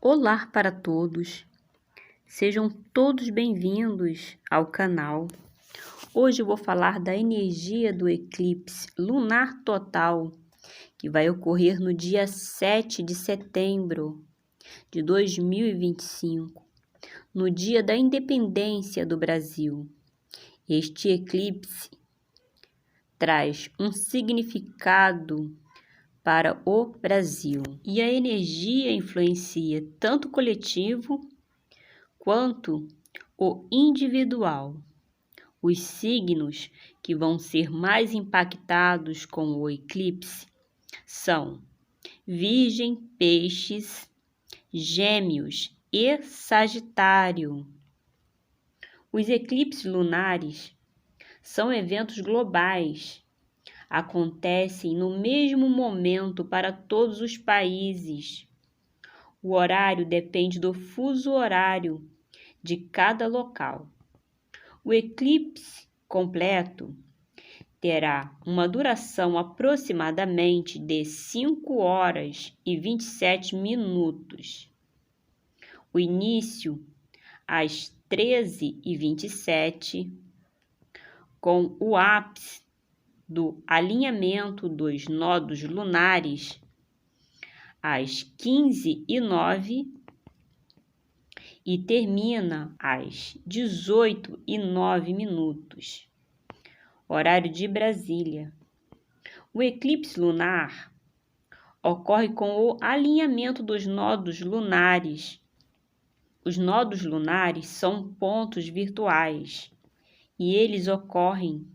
Olá para todos, sejam todos bem-vindos ao canal. Hoje eu vou falar da energia do eclipse lunar total, que vai ocorrer no dia 7 de setembro de 2025, no dia da independência do Brasil. Este eclipse traz um significado para o Brasil. E a energia influencia tanto o coletivo quanto o individual. Os signos que vão ser mais impactados com o eclipse são Virgem, Peixes, Gêmeos e Sagitário. Os eclipses lunares são eventos globais. Acontecem no mesmo momento para todos os países. O horário depende do fuso horário de cada local. O eclipse completo terá uma duração aproximadamente de 5 horas e 27 minutos. O início às 13h27, com o ápice do alinhamento dos nodos lunares às 15h09 e termina às 18h09, horário de Brasília. O eclipse lunar ocorre com o alinhamento dos nodos lunares. Os nodos lunares são pontos virtuais e eles ocorrem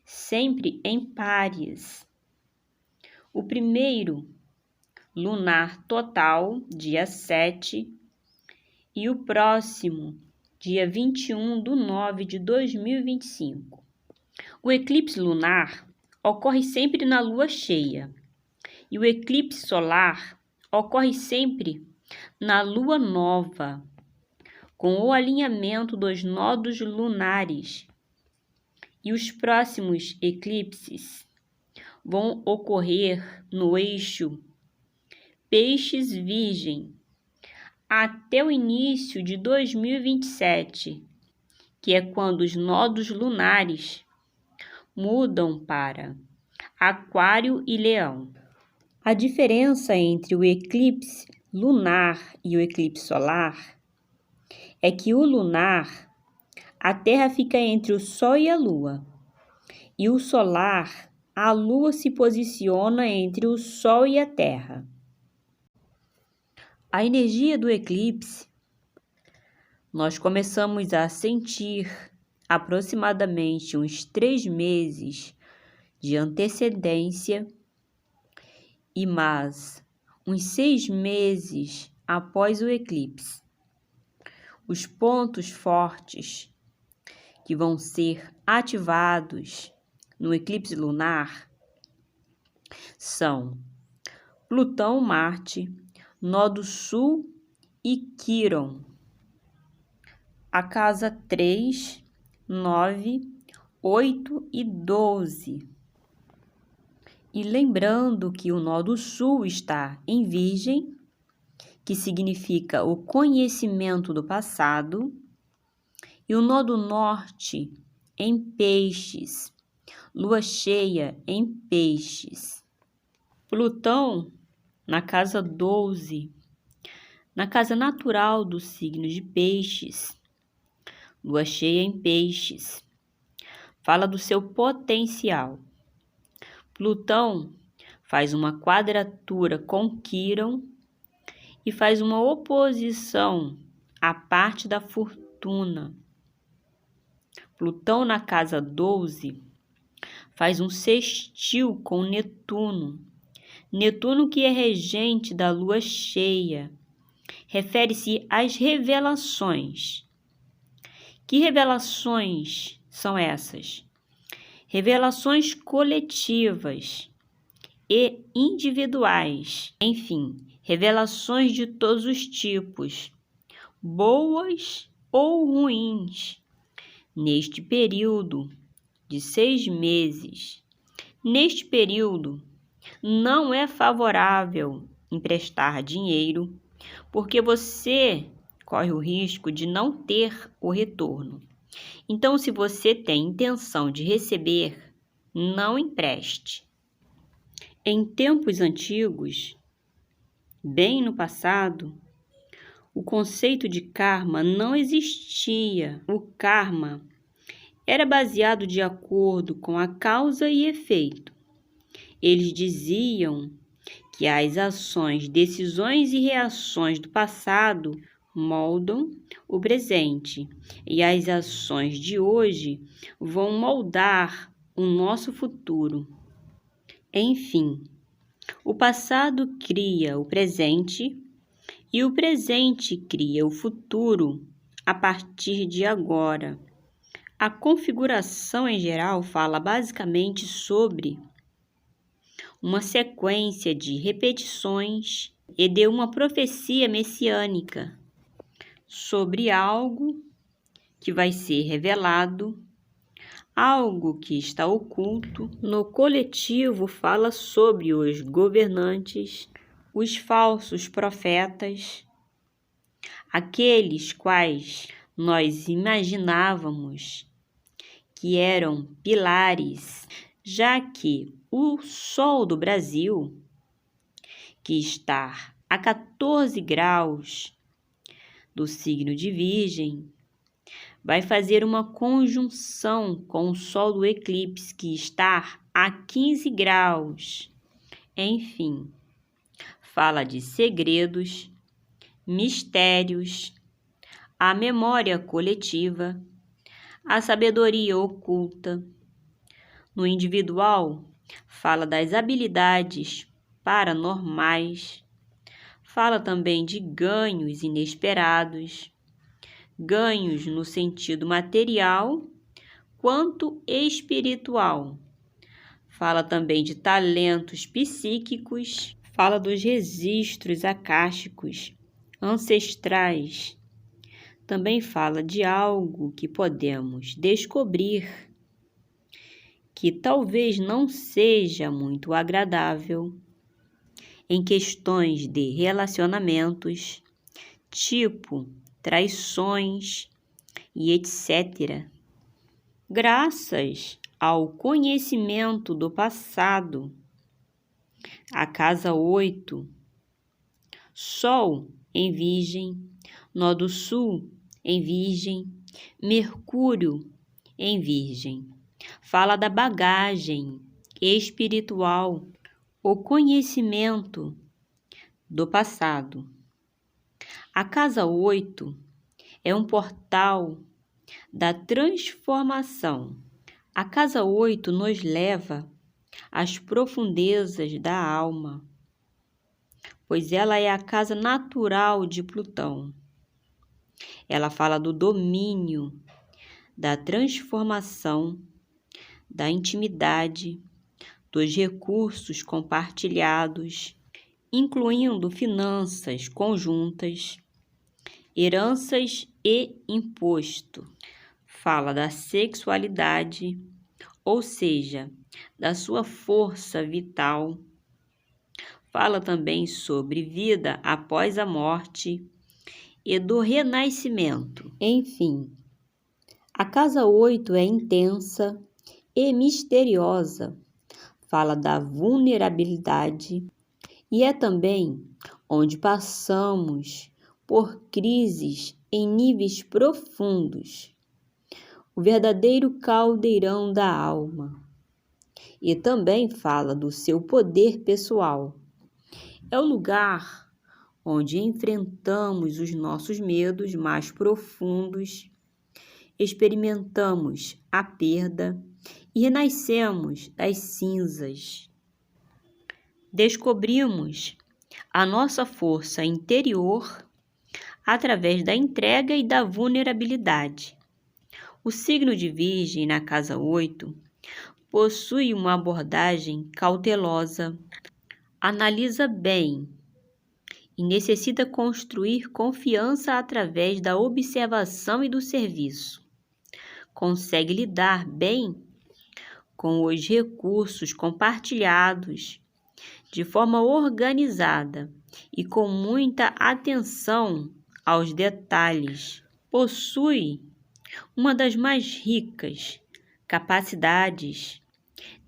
sempre em pares. O primeiro, lunar total, dia 7, e o próximo, dia 21/9 de 2025. O eclipse lunar ocorre sempre na lua cheia e o eclipse solar ocorre sempre na lua nova, com o alinhamento dos nodos lunares. E os próximos eclipses vão ocorrer no eixo Peixes-Virgem até o início de 2027, que é quando os nodos lunares mudam para Aquário e Leão. A diferença entre o eclipse lunar e o eclipse solar é que o lunar, a Terra fica entre o Sol e a Lua, e o solar, a Lua se posiciona entre o Sol e a Terra. A energia do eclipse, nós começamos a sentir aproximadamente uns 3 meses de antecedência e mais uns 6 meses após o eclipse. Os pontos fortes que vão ser ativados no eclipse lunar são Plutão, Marte, Nodo Sul e Quirón. A casa 3, 9, 8 e 12. E lembrando que o Nodo Sul está em Virgem, que significa o conhecimento do passado, e o Nodo Norte em Peixes, lua cheia em Peixes. Plutão na casa 12, na casa natural do signo de Peixes, lua cheia em Peixes, fala do seu potencial. Plutão faz uma quadratura com Quirón e faz uma oposição à parte da fortuna. Plutão na casa 12 faz um sextil com Netuno. Netuno, que é regente da lua cheia, refere-se às revelações. Que revelações são essas? Revelações coletivas e individuais, enfim, revelações de todos os tipos, boas ou ruins. Neste período de 6 meses, não é favorável emprestar dinheiro, porque você corre o risco de não ter o retorno. Então, se você tem intenção de receber, não empreste. Em tempos antigos, bem no passado, o conceito de karma não existia. O karma era baseado de acordo com a causa e efeito. Eles diziam que as ações, decisões e reações do passado moldam o presente e as ações de hoje vão moldar o nosso futuro. Enfim, o passado cria o presente e o presente cria o futuro a partir de agora. A configuração em geral fala basicamente sobre uma sequência de repetições e de uma profecia messiânica sobre algo que vai ser revelado, algo que está oculto. No coletivo fala sobre os governantes, os falsos profetas, aqueles quais nós imaginávamos que eram pilares, já que o Sol do Brasil, que está a 14 graus do signo de Virgem, vai fazer uma conjunção com o Sol do eclipse, que está a 15 graus. Enfim, fala de segredos, mistérios, a memória coletiva, a sabedoria oculta. No individual, fala das habilidades paranormais, fala também de ganhos inesperados, ganhos no sentido material quanto espiritual. Fala também de talentos psíquicos, fala dos registros acásticos, ancestrais. Também fala de algo que podemos descobrir que talvez não seja muito agradável em questões de relacionamentos, tipo traições e etc. Graças ao conhecimento do passado, a casa 8, Sol em Virgem, Nó do Sul em Virgem, Mercúrio em Virgem. Fala da bagagem espiritual, o conhecimento do passado. A casa 8 é um portal da transformação. A casa 8 nos leva às profundezas da alma, pois ela é a casa natural de Plutão. Ela fala do domínio, da transformação, da intimidade, dos recursos compartilhados, incluindo finanças conjuntas, heranças e imposto. Fala da sexualidade, ou seja, da sua força vital. Fala também sobre vida após a morte e do renascimento. Enfim, a casa 8 é intensa e misteriosa. Fala da vulnerabilidade e é também onde passamos por crises em níveis profundos, o verdadeiro caldeirão da alma. E também fala do seu poder pessoal. É o lugar onde enfrentamos os nossos medos mais profundos, experimentamos a perda e renascemos das cinzas. Descobrimos a nossa força interior através da entrega e da vulnerabilidade. O signo de Virgem, na casa 8, possui uma abordagem cautelosa, analisa bem e necessita construir confiança através da observação e do serviço. Consegue lidar bem com os recursos compartilhados de forma organizada e com muita atenção aos detalhes. Possui uma das mais ricas capacidades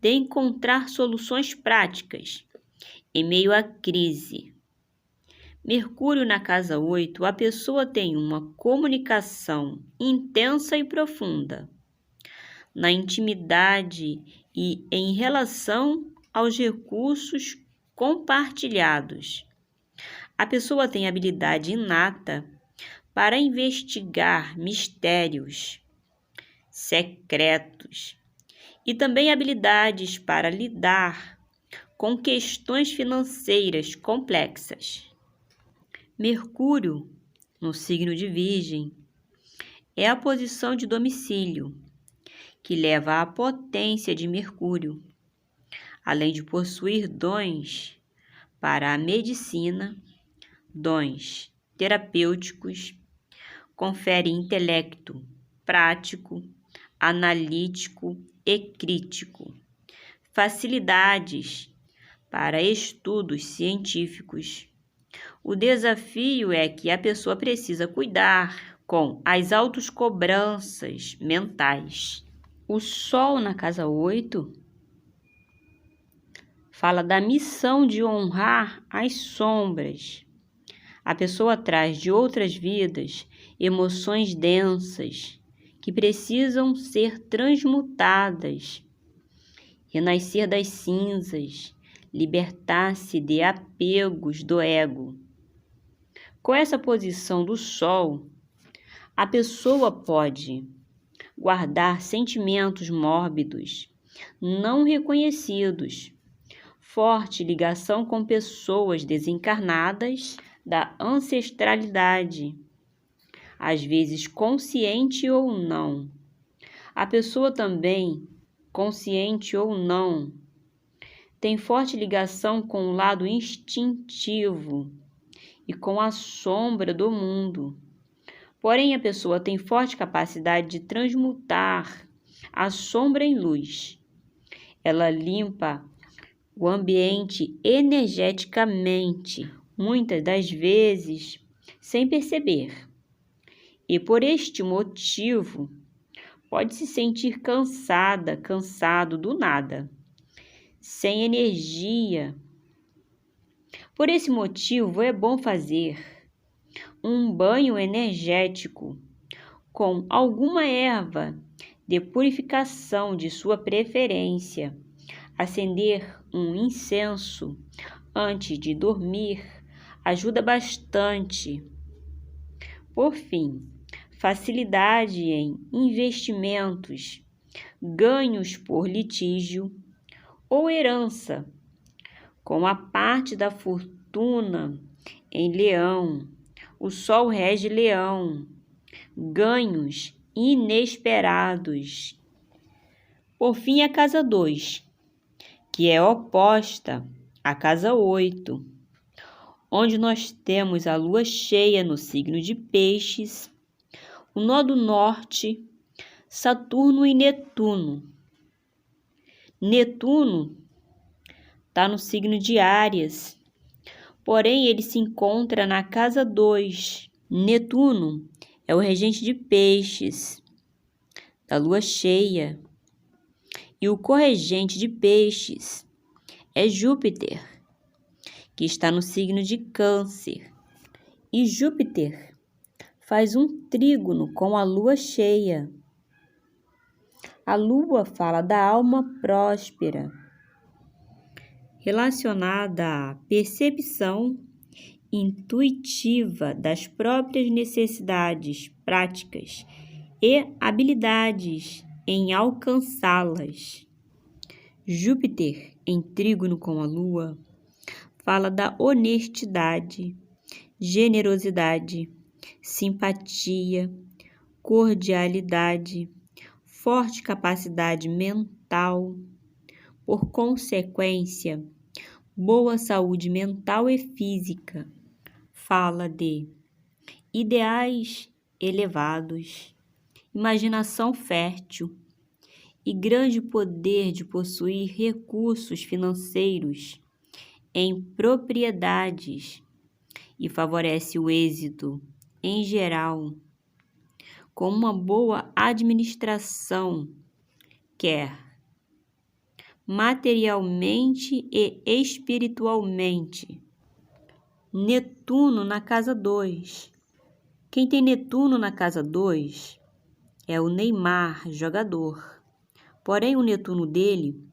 de encontrar soluções práticas em meio à crise. Mercúrio na casa 8, a pessoa tem uma comunicação intensa e profunda na intimidade e em relação aos recursos compartilhados. A pessoa tem habilidade inata para investigar mistérios secretos e também habilidades para lidar com questões financeiras complexas. Mercúrio, no signo de Virgem, é a posição de domicílio, que leva à potência de Mercúrio, além de possuir dons para a medicina, dons terapêuticos, confere intelecto prático, analítico e crítico, facilidades para estudos científicos. O desafio é que a pessoa precisa cuidar com as autocobranças mentais. O Sol na casa 8 fala da missão de honrar as sombras. A pessoa traz de outras vidas emoções densas que precisam ser transmutadas, renascer das cinzas, libertar-se de apegos do ego. Com essa posição do Sol, a pessoa pode guardar sentimentos mórbidos, não reconhecidos, forte ligação com pessoas desencarnadas da ancestralidade, às vezes consciente ou não. A pessoa também, consciente ou não, tem forte ligação com o lado instintivo e com a sombra do mundo. Porém, a pessoa tem forte capacidade de transmutar a sombra em luz. Ela limpa o ambiente energeticamente, muitas das vezes sem perceber. E por este motivo, pode se sentir cansado do nada, sem energia. Por esse motivo, é bom fazer um banho energético com alguma erva de purificação de sua preferência. Acender um incenso antes de dormir ajuda bastante. Por fim, facilidade em investimentos, ganhos por litígio ou herança, com a parte da fortuna em Leão. O Sol rege Leão, ganhos inesperados. Por fim, a casa 2, que é oposta à casa 8, onde nós temos a lua cheia no signo de Peixes, o nó do norte, Saturno e Netuno. Netuno está no signo de Áries, porém ele se encontra na casa 2. Netuno é o regente de Peixes, da lua cheia, e o corregente de Peixes é Júpiter, que está no signo de Câncer. E Júpiter faz um trígono com a lua cheia. A lua fala da alma próspera, relacionada à percepção intuitiva das próprias necessidades práticas e habilidades em alcançá-las. Júpiter, em trígono com a lua, fala da honestidade, generosidade, simpatia, cordialidade, forte capacidade mental, por consequência, boa saúde mental e física. Fala de ideais elevados, imaginação fértil e grande poder de possuir recursos financeiros em propriedades e favorece o êxito em geral, com uma boa administração, quer materialmente e espiritualmente. Netuno na casa 2. Quem tem Netuno na casa 2 é o Neymar, jogador. Porém, o Netuno dele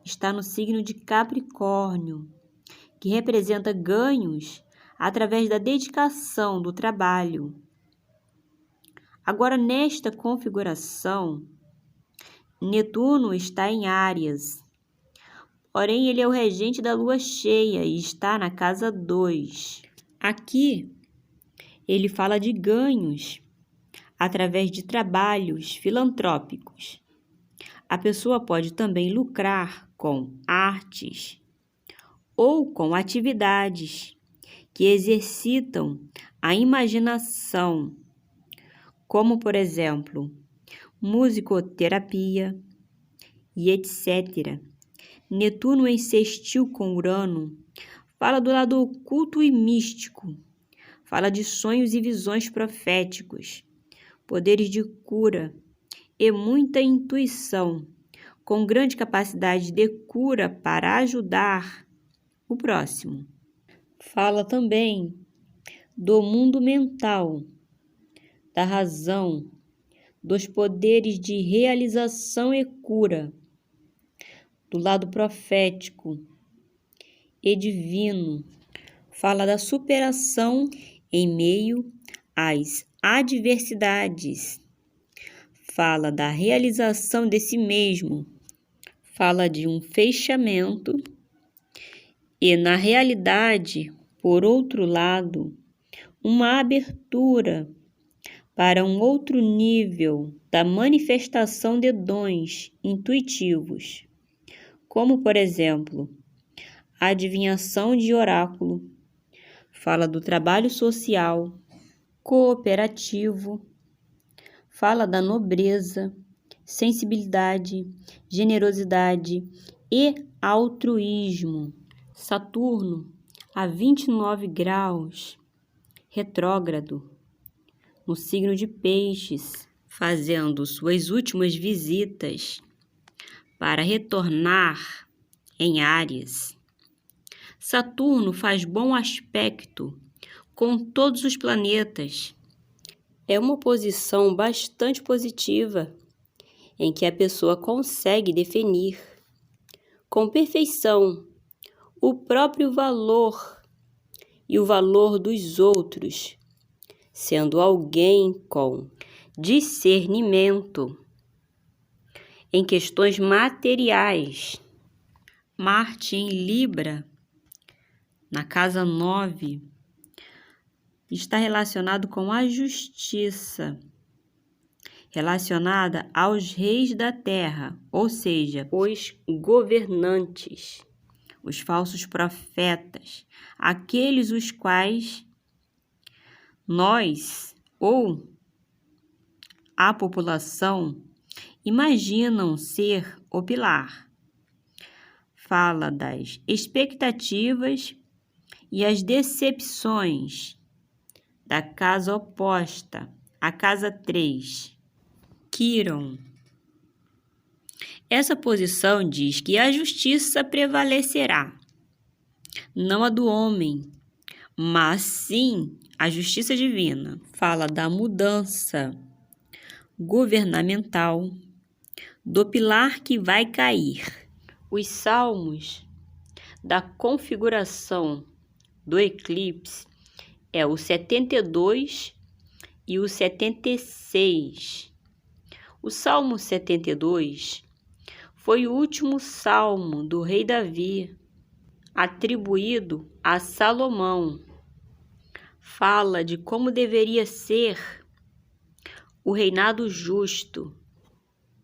está no signo de Capricórnio, que representa ganhos através da dedicação do trabalho. Agora, nesta configuração, Netuno está em Áries, porém ele é o regente da lua cheia e está na casa 2. Aqui, ele fala de ganhos através de trabalhos filantrópicos. A pessoa pode também lucrar com artes ou com atividades que exercitam a imaginação, como, por exemplo, musicoterapia e etc. Netuno em sextil com Urano fala do lado oculto e místico, fala de sonhos e visões proféticos, poderes de cura e muita intuição, com grande capacidade de cura para ajudar o próximo. Fala também do mundo mental, da razão, dos poderes de realização e cura, do lado profético e divino. Fala da superação em meio às adversidades. Fala da realização de si mesmo. Fala de um fechamento e, na realidade, por outro lado, uma abertura para um outro nível da manifestação de dons intuitivos, como, por exemplo, a adivinhação de oráculo. Fala do trabalho social, cooperativo, fala da nobreza, sensibilidade, generosidade e altruísmo. Saturno, a 29 graus, retrógrado, no signo de Peixes, fazendo suas últimas visitas para retornar em Áries. Saturno faz bom aspecto com todos os planetas. É uma posição bastante positiva, em que a pessoa consegue definir com perfeição o próprio valor e o valor dos outros, sendo alguém com discernimento em questões materiais. Marte em Libra, na casa 9, está relacionado com a justiça, relacionada aos reis da terra, ou seja, os governantes, os falsos profetas, aqueles os quais nós ou a população imaginam ser o pilar. Fala das expectativas e as decepções da casa oposta, a casa 3. Quiron. Essa posição diz que a justiça prevalecerá, não a do homem, mas sim a justiça divina. Fala da mudança governamental, do pilar que vai cair. Os salmos da configuração do eclipse é o 72 e o 76. O Salmo 72 foi o último salmo do rei Davi, atribuído a Salomão. Fala de como deveria ser o reinado justo,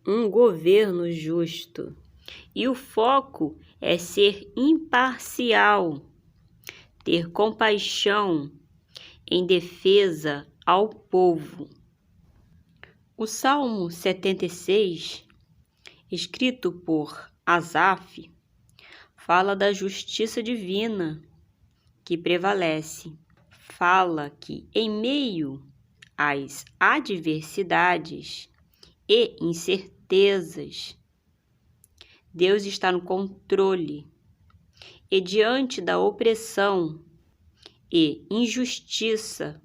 um governo justo. E o foco é ser imparcial, ter compaixão em defesa ao povo. O Salmo 76, escrito por Asaf, fala da justiça divina que prevalece. fala que, em meio às adversidades e incertezas, Deus está no controle e diante da opressão e injustiça,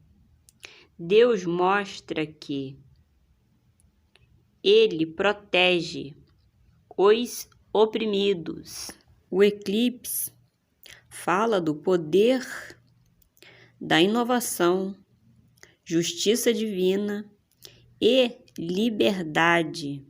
Deus mostra que Ele protege os oprimidos. O eclipse fala do poder da inovação, justiça divina e liberdade.